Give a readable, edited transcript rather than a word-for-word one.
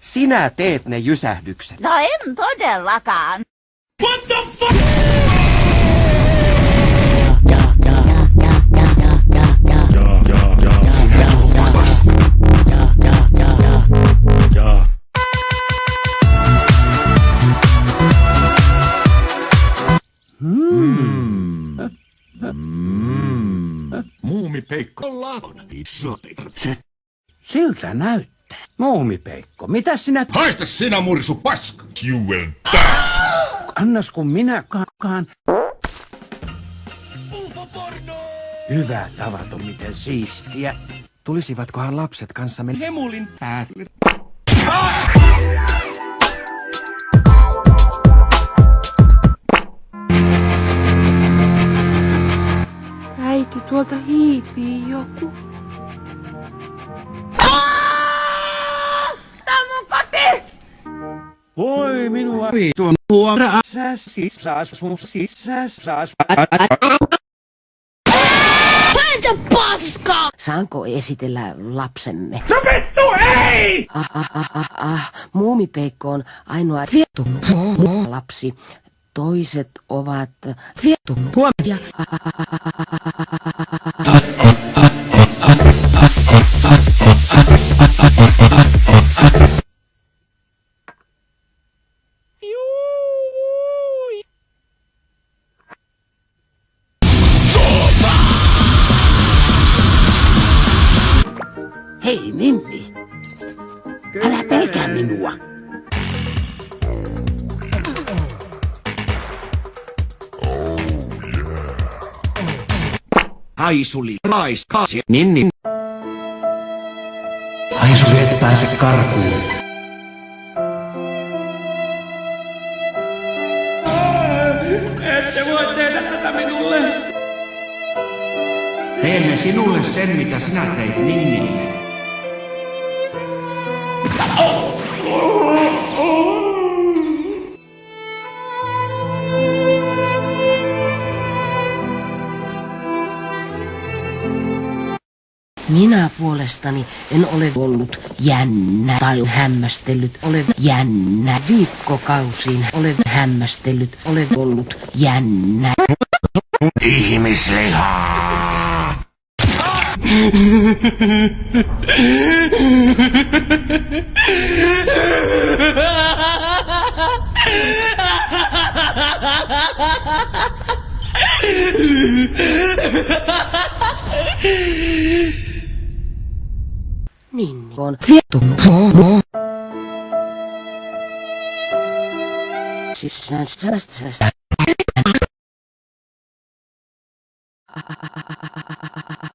Sinä teet ne jysähdykset. No en todellakaan. What the fuck? Muumipeikko. Siltä näyttää. Muumipeikko, mitä sinä... Haista sinä mursu paska! You will die! Annas kun minä kaan. Hyvä tavaton, miten siistiä. Tulisivatkohan lapset kanssamme hemulin päälle? Äiti, tuolta hiipii joku. Tää on mun koti! Voi minua tuon huora Päästä paskaa! Saanko esitellä lapsemme? No vittu, ei! Muumipeikko on ainoa viettu lapsi. Toiset ovat viettu huomia. Hei, Ninni. Älä pelkää minua. Haisuli, raiskasi. Ninni. Haisu et pääse karkuun. Ette voi tehdä tätä minulle. Teemme sinulle sen, mitä sinä teit Ninnille. Minä puolestani en ole ollut jännä tai hämmästellyt. Olen jännä viikkokausiin. Olen hämmästellyt. Olen ollut jännä. Ihmislihaa! Niin on viettu. Siis